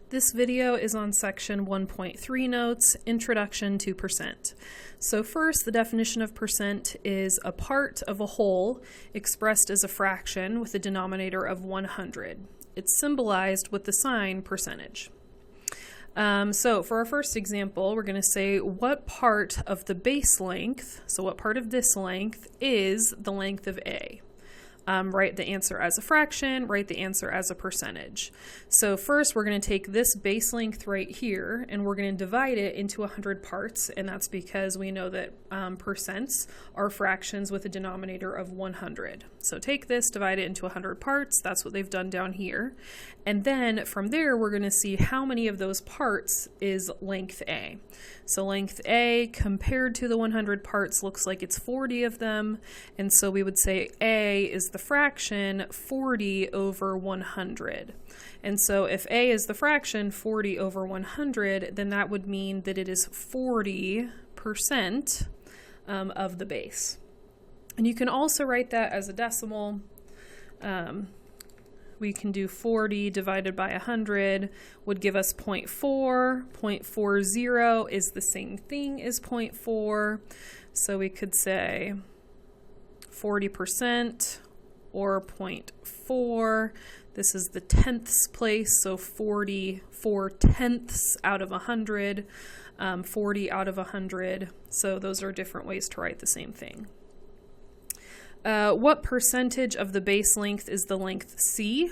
This video is on section 1.3 notes, Introduction to Percent. So first, the definition of percent is a part of a whole expressed as a fraction with a denominator of 100. It's symbolized with the sign percentage. So for our first example, we're going to say what part of the base length, so what part of this length is the length of A. Write the answer as a fraction, write the answer as a percentage. So first we're going to take this base length right here and we're going to divide it into 100 parts, and that's because we know that percents are fractions with a denominator of 100. So take this, divide it into 100 parts, that's what they've done down here. And then from there we're going to see how many of those parts is length A. So length A compared to the 100 parts looks like it's 40 of them, and so we would say A is the fraction 40 over 100. And so if A is the fraction 40 over 100, then that would mean that it is 40% of the base. And you can also write that as a decimal. We can do 40 divided by 100 would give us 0.4. 0.40 is the same thing as 0.4. So we could say 40% or 0.4. This is the tenths place, so 44 tenths out of 100, 40 out of 100. So those are different ways to write the same thing. What percentage of the base length is the length C?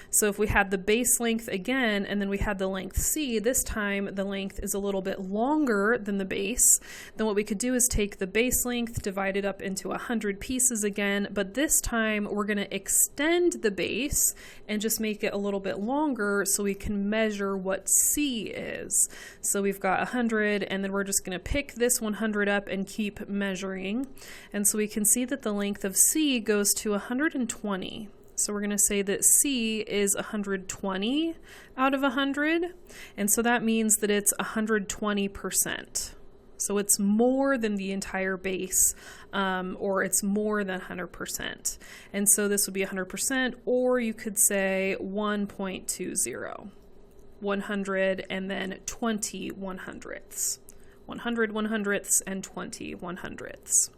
So if we had the base length again and then we had the length C, this time the length is a little bit longer than the base. Then what we could do is take the base length, divide it up into 100 pieces again, but this time we're going to extend the base and just make it a little bit longer so we can measure what C is. So we've got 100, and then we're just going to pick this 100 up and keep measuring. And so we can see that the length of C goes to 120. So we're going to say that C is 120 out of 100, and so that means that it's 120%. So it's more than the entire base, or it's more than 100%. And so this would be 100%, or you could say 1.20. 100 and then 20 100ths. 100 100ths and 20 100ths.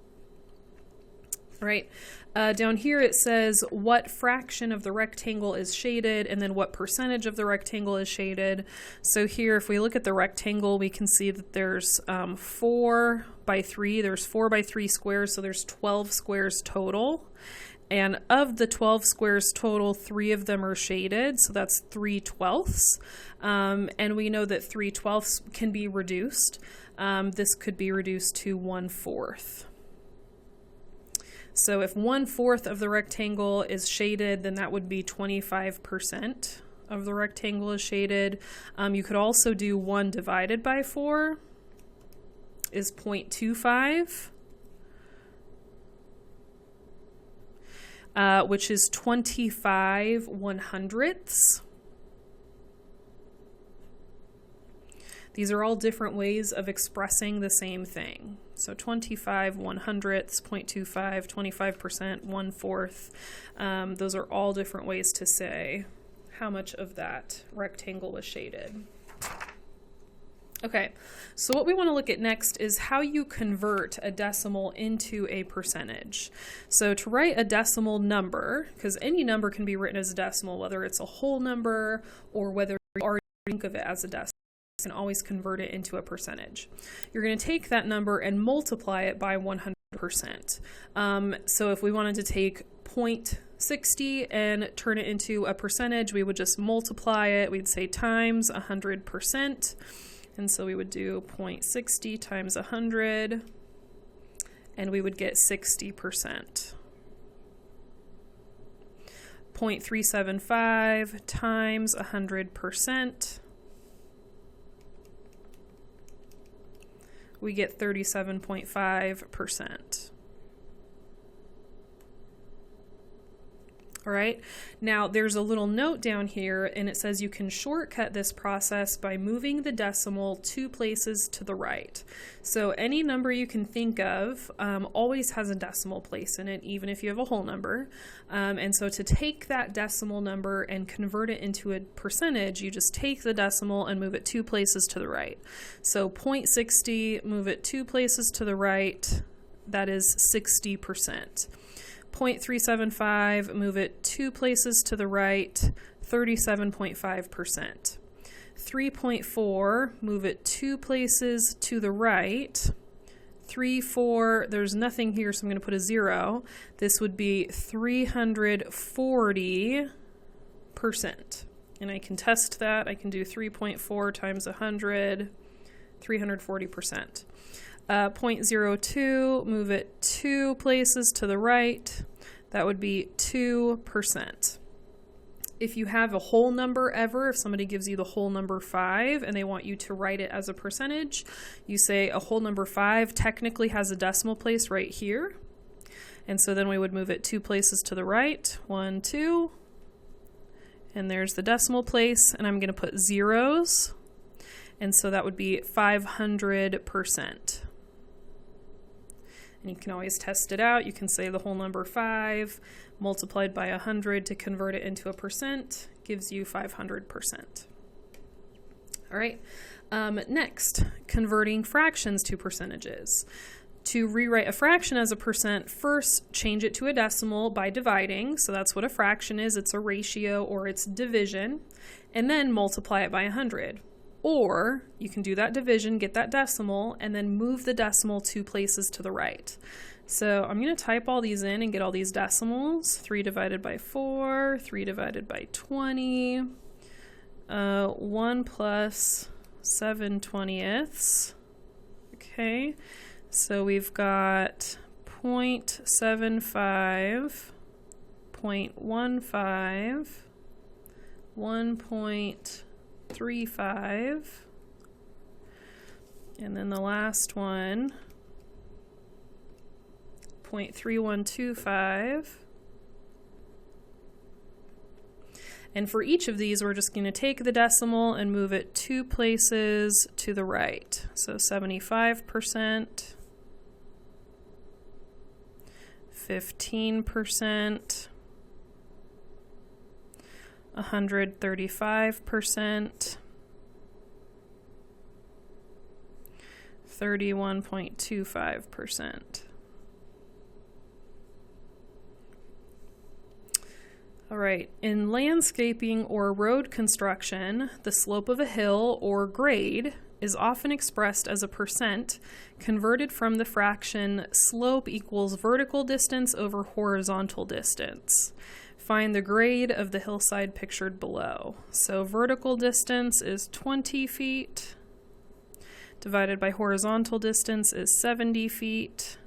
All right, down here it says what fraction of the rectangle is shaded and then what percentage of the rectangle is shaded. So here, if we look at the rectangle, we can see that there's 4 by 3. There's 4 by 3 squares, so there's 12 squares total. And of the 12 squares total, 3 of them are shaded, so that's 3/12. And we know that 3/12 can be reduced. This could be reduced to 1/4. So if 1/4 of the rectangle is shaded, then that would be 25% of the rectangle is shaded. You could also do 1 divided by 4 is 0.25, which is 25 100ths. These are all different ways of expressing the same thing. So 25 100ths, 0.25, 25%, 1/4. Those are all different ways to say how much of that rectangle was shaded. Okay, so what we want to look at next is how you convert a decimal into a percentage. So to write a decimal number, because any number can be written as a decimal, whether it's a whole number or whether you already think of it as a decimal, can always convert it into a percentage. You're going to take that number and multiply it by 100%. So if we wanted to take 0.60 and turn it into a percentage, we would just multiply it. We'd say times 100%. And so we would do 0.60 times 100, and we would get 60%. 0.375 times 100%. We get 37.5%. All right, now there's a little note down here and it says you can shortcut this process by moving the decimal 2 places to the right. So any number you can think of always has a decimal place in it, even if you have a whole number. And so to take that decimal number and convert it into a percentage, you just take the decimal and move it 2 places to the right. So 0.60, move it 2 places to the right, that is 60%. 0.375, move it 2 places to the right, 37.5%. 3.4, move it 2 places to the right. 3, 4, there's nothing here, so I'm going to put a 0. This would be 340%. And I can test that. I can do 3.4 times 100, 340%. 0.02, move it 2 places to the right. That would be 2%. If you have a whole number ever, if somebody gives you the whole number 5 and they want you to write it as a percentage, you say a whole number 5 technically has a decimal place right here. And so then we would move it 2 places to the right, 1, 2, and there's the decimal place, and I'm going to put zeros, and so that would be 500%. And you can always test it out. You can say the whole number 5 multiplied by 100 to convert it into a percent gives you 500%. All right, next, converting fractions to percentages. To rewrite a fraction as a percent, first change it to a decimal by dividing. So that's what a fraction is. It's a ratio or it's division. And then multiply it by 100. Or you can do that division, get that decimal, and then move the decimal 2 places to the right. So I'm going to type all these in and get all these decimals. 3 divided by 4, 3 divided by 20, 1 plus 7/20. Okay, so we've got 0.75, 0.15, 1.35, and then the last one, 0.3125. And for each of these, we're just going to take the decimal and move it 2 places to the right. So 75%, 15%, 135%, 31.25%. All right, in landscaping or road construction, the slope of a hill or grade is often expressed as a percent converted from the fraction slope equals vertical distance over horizontal distance. Find the grade of the hillside pictured below. So vertical distance is 20 feet, divided by horizontal distance is 70 feet.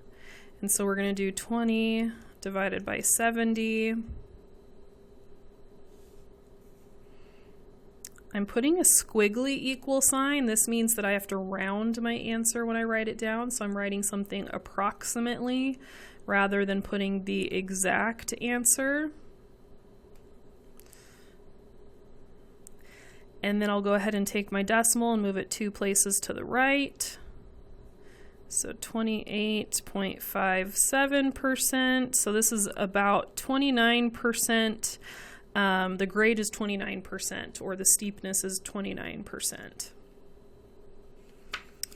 And so we're going to do 20 divided by 70. I'm putting a squiggly equal sign. This means that I have to round my answer when I write it down. So I'm writing something approximately rather than putting the exact answer. And then I'll go ahead and take my decimal and move it 2 places to the right. So 28.57%. So this is about 29%. The grade is 29%, or the steepness is 29%.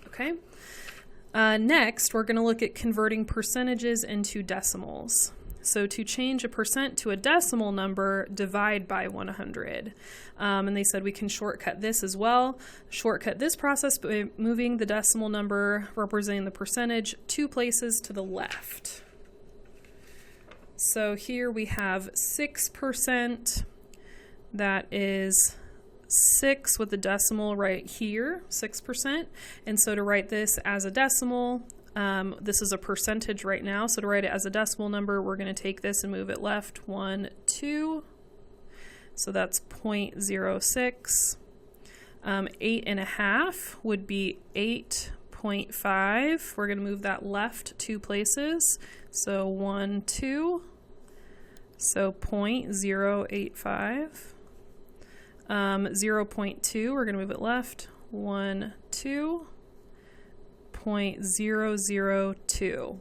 Okay. Next, we're going to look at converting percentages into decimals. So to change a percent to a decimal number, divide by 100. And they said we can shortcut this as well. Shortcut this process by moving the decimal number representing the percentage 2 places to the left. So here we have 6%. That is 6 with the decimal right here, 6%. And so to write this as a decimal, this is a percentage right now. So to write it as a decimal number, we're going to take this and move it left 1, 2. So that's 0.06. 8.5 would be 8.5. We're going to move that left 2 places. So 1, 2. So 0.085. 0.2, we're going to move it left. 1, 2. 0.002.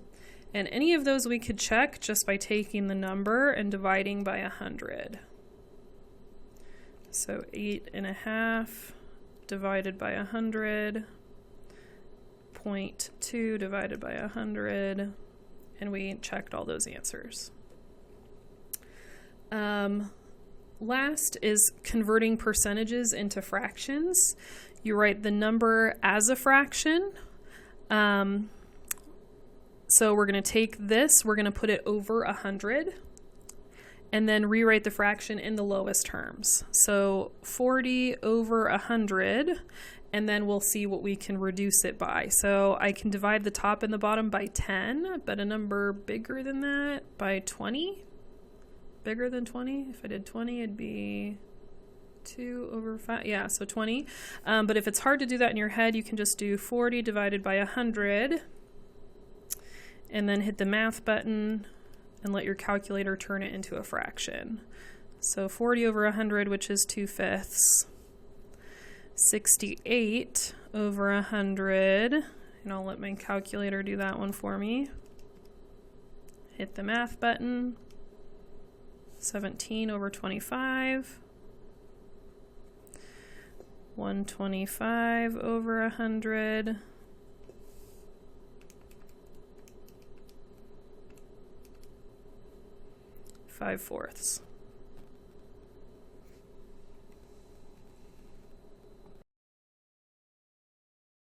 And any of those we could check just by taking the number and dividing by 100. So 8.5 divided by 100, 0.2 divided by 100, and we checked all those answers. Last is converting percentages into fractions. You write the number as a fraction. So we're going to take this, we're going to put it over 100, and then rewrite the fraction in the lowest terms. So 40 over 100, and then we'll see what we can reduce it by. So I can divide the top and the bottom by 10, but a number bigger than that by 20. Bigger than 20? If I did 20, it'd be 2 over 5. Yeah, so 20. But if it's hard to do that in your head, you can just do 40 divided by 100, and then hit the math button and let your calculator turn it into a fraction. So 40 over 100, which is 2/5. 68 over 100, and I'll let my calculator do that one for me. Hit the math button. 17 over 25. 125 over 100. 5/4.